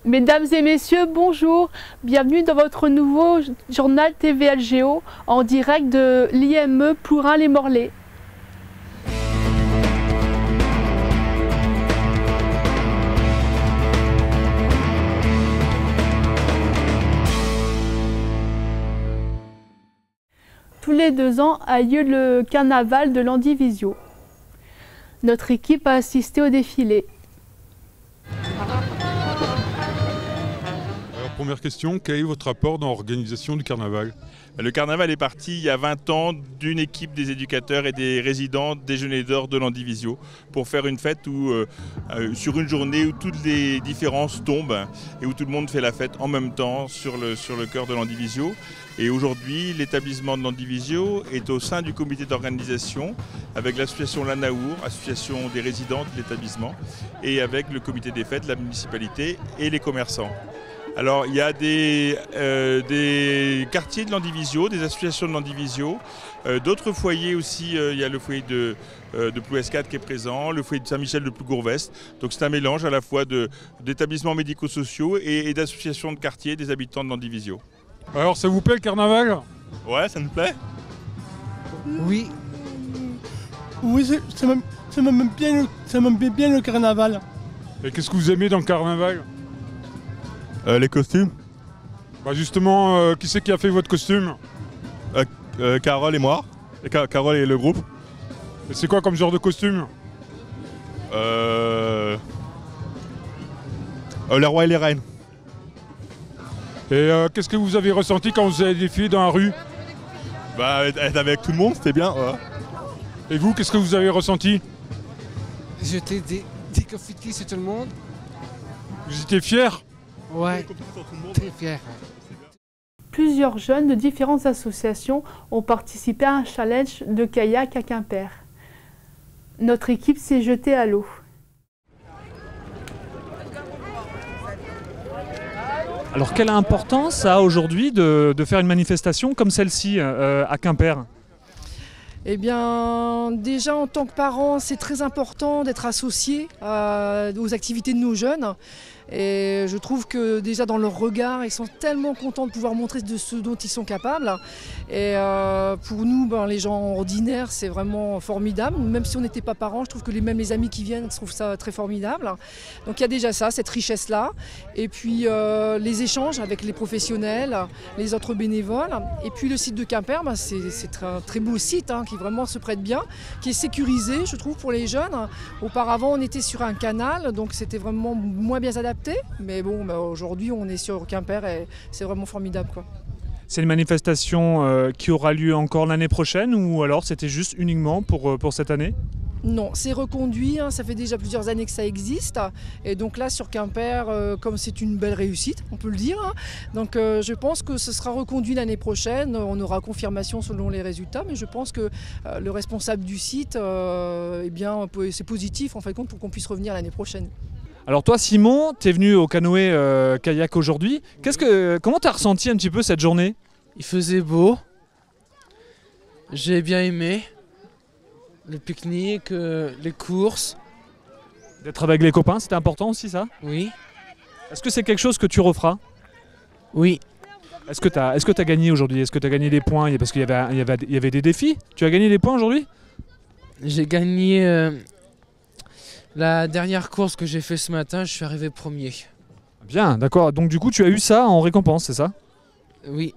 Mesdames et messieurs, bonjour. Bienvenue dans votre nouveau journal TVLGO en direct de l'IME Plourin-les-Morlaix. Tous les 2 ans a lieu le carnaval de Landivisiau. Notre équipe a assisté au défilé. Alors, première question, quel est votre rapport dans l'organisation du carnaval? Le carnaval est parti il y a 20 ans d'une équipe des éducateurs et des résidents Déjeuner d'or de Landivisiau pour faire une fête où, sur une journée où toutes les différences tombent et où tout le monde fait la fête en même temps sur le cœur de Landivisiau. Et aujourd'hui, l'établissement de Landivisiau est au sein du comité d'organisation avec l'association Lanaour, association des résidents de l'établissement, et avec le comité des fêtes, la municipalité et les commerçants. Alors il y a des quartiers de Landivisiau, des associations de Landivisiau, d'autres foyers aussi, il y a le foyer de Plouescat qui est présent, le foyer de Saint-Michel de Plougourvest. Donc c'est un mélange à la fois d'établissements médico-sociaux et d'associations de quartier des habitants de Landivisiau. Alors ça vous plaît le carnaval? Ouais, ça nous plaît? Oui. Oui, ça m'aime bien le carnaval. Et qu'est-ce que vous aimez dans le carnaval? Les costumes. Bah justement, qui c'est qui a fait votre costume? Carole et moi. Carole et le groupe. Et c'est quoi comme genre de costume? Les rois et les reines. Et qu'est-ce que vous avez ressenti quand vous avez défilé dans la rue? Bah, être avec tout le monde, c'était bien. Ouais. Et vous, qu'est-ce que vous avez ressenti? J'étais déconfité sur tout le monde. Vous étiez fiers? Ouais, très fier. Plusieurs jeunes de différentes associations ont participé à un challenge de kayak à Quimper. Notre équipe s'est jetée à l'eau. Alors quelle importance ça a aujourd'hui de faire une manifestation comme celle-ci à Quimper? Eh bien, déjà en tant que parent, c'est très important d'être associé aux activités de nos jeunes. Et je trouve que déjà dans leur regard, ils sont tellement contents de pouvoir montrer de ce dont ils sont capables. Et pour nous, les gens ordinaires, c'est vraiment formidable. Même si on n'était pas parents, je trouve que même les amis qui viennent trouvent ça très formidable. Donc il y a déjà ça, cette richesse-là. Et puis les échanges avec les professionnels, les autres bénévoles. Et puis le site de Quimper, c'est un très beau site qui vraiment se prête bien, qui est sécurisé, je trouve, pour les jeunes. Auparavant, on était sur un canal, donc c'était vraiment moins bien adapté. Mais bon, aujourd'hui, on est sur Quimper et c'est vraiment formidable, quoi. C'est une manifestation qui aura lieu encore l'année prochaine ou alors c'était juste uniquement pour cette année? Non, c'est reconduit, ça fait déjà plusieurs années que ça existe. Et donc là, sur Quimper, comme c'est une belle réussite, on peut le dire, donc je pense que ce sera reconduit l'année prochaine. On aura confirmation selon les résultats, mais je pense que le responsable du site, c'est positif en fin de compte pour qu'on puisse revenir l'année prochaine. Alors toi Simon, tu es venu au canoë kayak aujourd'hui. Comment tu as ressenti un petit peu cette journée? Il faisait beau, j'ai bien aimé le pique-nique, les courses. D'être avec les copains, c'était important aussi ça? Oui. Est-ce que c'est quelque chose que tu referas? Oui. Est-ce que tu as gagné aujourd'hui? Est-ce que tu as gagné des points? Parce qu'il y avait des défis. Tu as gagné des points aujourd'hui? J'ai gagné la dernière course que j'ai fait ce matin, je suis arrivé premier. Bien, d'accord. Donc du coup, tu as eu ça en récompense, c'est ça? Oui.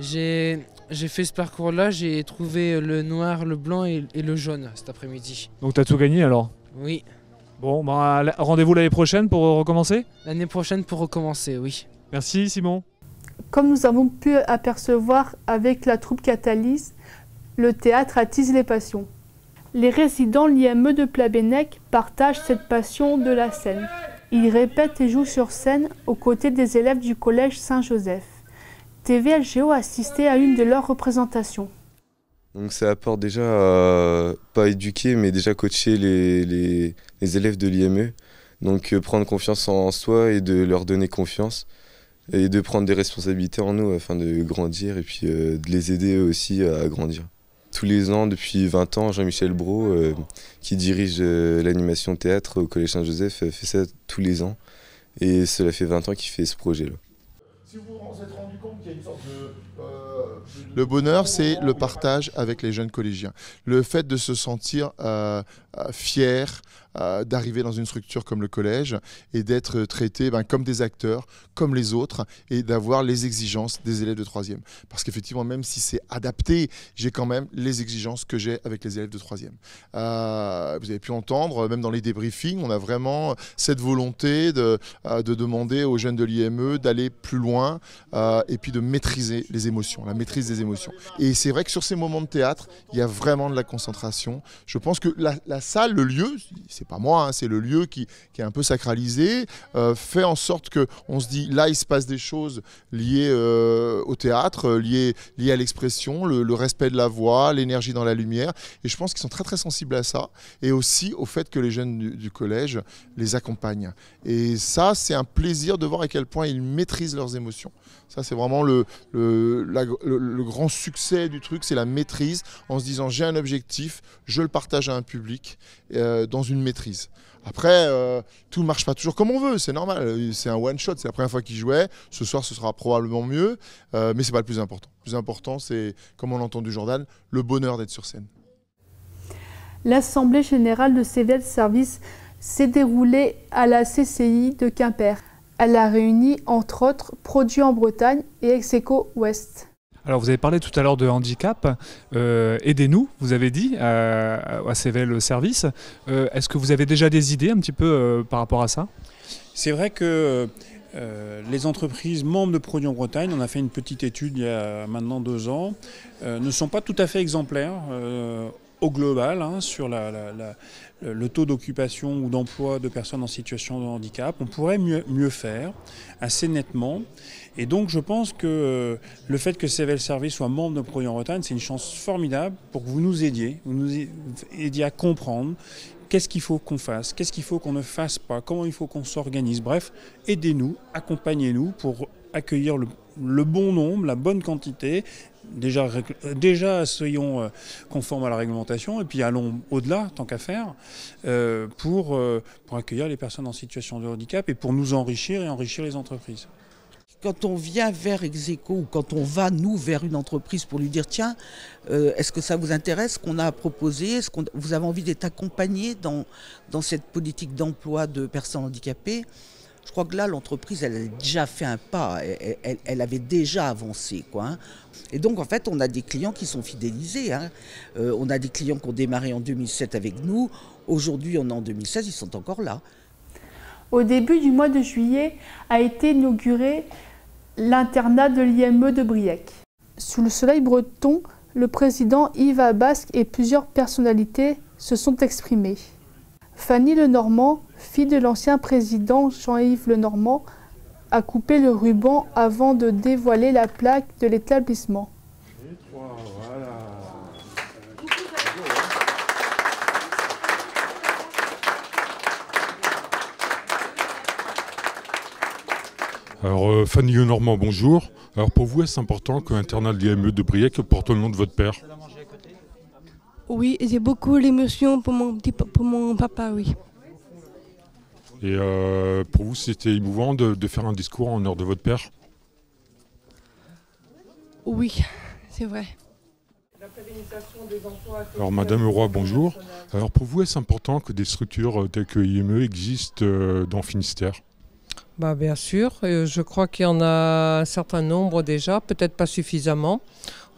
J'ai fait ce parcours-là, j'ai trouvé le noir, le blanc et le jaune cet après-midi. Donc tu as tout gagné alors? Oui. Bon, rendez-vous l'année prochaine pour recommencer? L'année prochaine pour recommencer, oui. Merci Simon. Comme nous avons pu apercevoir avec la troupe Catalyse, le théâtre attise les passions. Les résidents de l'IME de Plabennec partagent cette passion de la scène. Ils répètent et jouent sur scène aux côtés des élèves du collège Saint-Joseph. TVLGO a assisté à une de leurs représentations. Donc ça apporte déjà à pas éduquer mais déjà coacher les élèves de l'IME. Donc prendre confiance en soi et de leur donner confiance et de prendre des responsabilités en nous afin de grandir et puis de les aider aussi à grandir. tous les ans, depuis 20 ans, Jean-Michel Brault, qui dirige l'animation théâtre au Collège Saint-Joseph, fait ça tous les ans. Et cela fait 20 ans qu'il fait ce projet-là. Si vous vous êtes rendu compte qu'il y a une sorte de... Le bonheur, c'est le partage avec les jeunes collégiens. Le fait de se sentir fier d'arriver dans une structure comme le collège et d'être traités comme des acteurs, comme les autres, et d'avoir les exigences des élèves de 3e. Parce qu'effectivement, même si c'est adapté, j'ai quand même les exigences que j'ai avec les élèves de 3e. Vous avez pu entendre, même dans les débriefings, on a vraiment cette volonté de demander aux jeunes de l'IME d'aller plus loin et puis de maîtriser les émotions, la maîtrise des émotions. Et c'est vrai que sur ces moments de théâtre, il y a vraiment de la concentration. Je pense que la salle, le lieu, c'est pas moi, hein, c'est le lieu qui est un peu sacralisé, fait en sorte qu'on se dit là il se passe des choses liées au théâtre, liées à l'expression, le respect de la voix, l'énergie dans la lumière, et je pense qu'ils sont très très sensibles à ça, et aussi au fait que les jeunes du collège les accompagnent. Et ça, c'est un plaisir de voir à quel point ils maîtrisent leurs émotions. Ça, c'est vraiment le grand succès du truc, c'est la maîtrise, en se disant j'ai un objectif, je le partage à un public dans une maîtrise. Après, tout ne marche pas toujours comme on veut, c'est normal, c'est un one-shot, c'est la première fois qu'il jouait, ce soir ce sera probablement mieux, mais ce n'est pas le plus important. Le plus important, c'est, comme on l'a entendu Jordan, le bonheur d'être sur scène. L'Assemblée générale de CVL Service s'est déroulée à la CCI de Quimper. Elle a réuni, entre autres, Produits en Bretagne et Execo Ouest. Alors vous avez parlé tout à l'heure de handicap, aidez-nous, vous avez dit, à CVL Service. Est-ce que vous avez déjà des idées un petit peu par rapport à ça? C'est vrai que les entreprises membres de Produits en Bretagne, on a fait une petite étude il y a maintenant 2 ans, ne sont pas tout à fait exemplaires au global sur le taux d'occupation ou d'emploi de personnes en situation de handicap. On pourrait mieux faire, assez nettement. Et donc je pense que le fait que CVL Service soit membre de Produits en Bretagne, c'est une chance formidable pour que vous nous aidiez à comprendre qu'est-ce qu'il faut qu'on fasse, qu'est-ce qu'il faut qu'on ne fasse pas, comment il faut qu'on s'organise. Bref, aidez-nous, accompagnez-nous pour accueillir le bon nombre, la bonne quantité. Déjà soyons conformes à la réglementation et puis allons au-delà, tant qu'à faire, pour accueillir les personnes en situation de handicap et pour nous enrichir et enrichir les entreprises. Quand on vient vers Execo ou quand on va, nous, vers une entreprise pour lui dire « Tiens, est-ce que ça vous intéresse ce qu'on a proposé? Est-ce que vous avez envie d'être accompagné dans cette politique d'emploi de personnes handicapées ?» Je crois que là, l'entreprise, elle a déjà fait un pas, elle avait déjà avancé, quoi. Et donc, en fait, on a des clients qui sont fidélisés. On a des clients qui ont démarré en 2007 avec nous. Aujourd'hui, on est en 2016, ils sont encore là. Au début du mois de juillet a été inauguré l'internat de l'IME de Briec. Sous le soleil breton, le président Yves Abasque et plusieurs personnalités se sont exprimées. Fanny Lenormand, fille de l'ancien président Jean-Yves Lenormand, a coupé le ruban avant de dévoiler la plaque de l'établissement. Alors Fanny Lenormand, bonjour. Alors pour vous, est-ce important que l'internat de l'IME de Briec porte le nom de votre père? Oui, j'ai beaucoup l'émotion pour mon papa, oui. Et pour vous, c'était émouvant de faire un discours en honneur de votre père? Oui, c'est vrai. Alors Madame Roy, bonjour. Alors pour vous, est-ce important que des structures telles que l'IME existent dans Finistère? Bien sûr, je crois qu'il y en a un certain nombre déjà, peut-être pas suffisamment.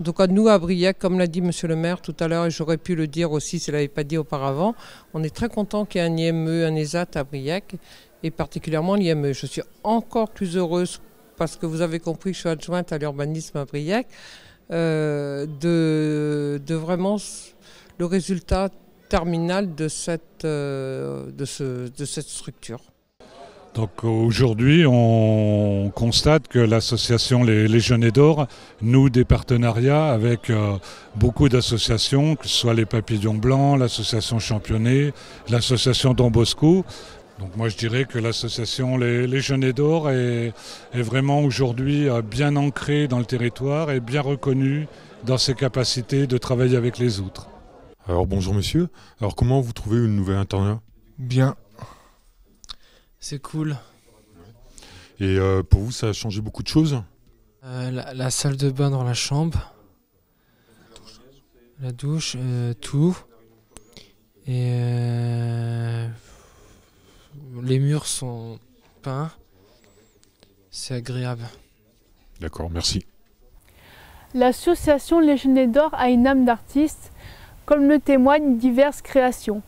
En tout cas, nous à Briec, comme l'a dit Monsieur le maire tout à l'heure, et j'aurais pu le dire aussi s'il ne l'avait pas dit auparavant, on est très content qu'il y ait un IME, un ESAT à Briec, et particulièrement l'IME. Je suis encore plus heureuse, parce que vous avez compris que je suis adjointe à l'urbanisme à Briec, de vraiment le résultat terminal de cette structure. Donc aujourd'hui, on constate que l'association Les Jeunets d'Or noue des partenariats avec beaucoup d'associations, que ce soit les Papillons Blancs, l'association Championnet, l'association Don Bosco. Donc moi je dirais que l'association Les Genêts d'Or est vraiment aujourd'hui bien ancrée dans le territoire et bien reconnue dans ses capacités de travailler avec les autres. Alors bonjour monsieur, alors comment vous trouvez une nouvelle internat? Bien. C'est cool. Et pour vous ça a changé beaucoup de choses? La salle de bain dans la chambre, la douche, tout. Et les murs sont peints. C'est agréable. D'accord, merci. L'association Les Genêts d'Or a une âme d'artiste, comme le témoignent diverses créations.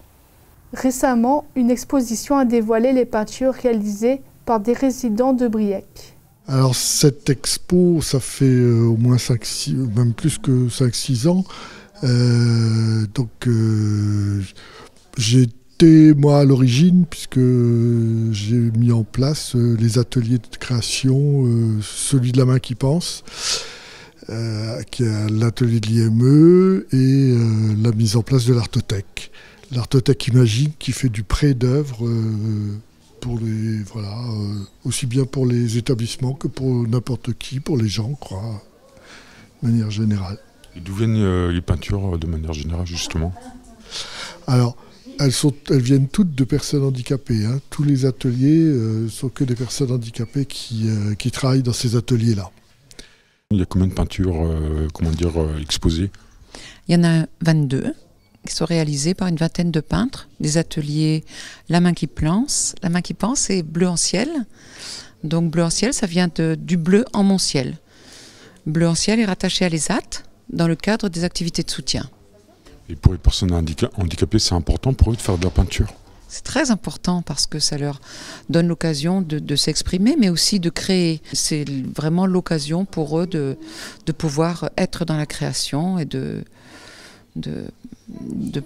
Récemment, une exposition a dévoilé les peintures réalisées par des résidents de Briec. Alors cette expo, ça fait au moins 5-6, même plus que 5-6 ans. J'étais moi à l'origine puisque j'ai mis en place les ateliers de création, celui de la main qui pense, qui est l'atelier de l'IME et la mise en place de l'Artothèque. L'Artothèque Imagine qui fait du prêt d'œuvres pour les aussi bien pour les établissements que pour n'importe qui, pour les gens, quoi, de manière générale. Et d'où viennent les peintures de manière générale, justement? Alors, elles viennent toutes de personnes handicapées. Hein. Tous les ateliers sont que des personnes handicapées qui travaillent dans ces ateliers-là. Il y a combien de peintures exposées? Il y en a 22 qui sont réalisées par une vingtaine de peintres. Des ateliers La main qui pense. La main qui pense, c'est bleu en ciel. Donc bleu en ciel, ça vient du bleu en mon ciel. Bleu en ciel est rattaché à l'ESAT dans le cadre des activités de soutien. Et pour les personnes handicapées, c'est important pour eux de faire de la peinture? C'est très important parce que ça leur donne l'occasion de s'exprimer, mais aussi de créer. C'est vraiment l'occasion pour eux de pouvoir être dans la création et de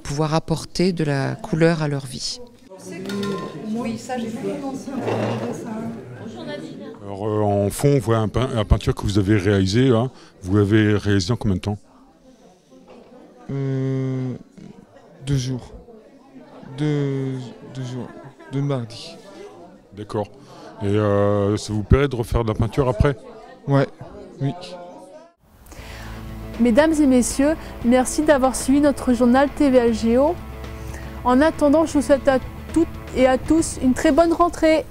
pouvoir apporter de la couleur à leur vie. Oui, ça j'ai fait. Alors en fond, on voit la peinture que vous avez réalisée. Hein. Vous l'avez réalisée en combien de temps? 2 jours. 2 jours. De mardi. D'accord. Et ça vous plairait de refaire de la peinture après? Ouais, oui. Mesdames et messieurs, merci d'avoir suivi notre journal TVH Géo. En attendant, je vous souhaite à toutes et à tous une très bonne rentrée.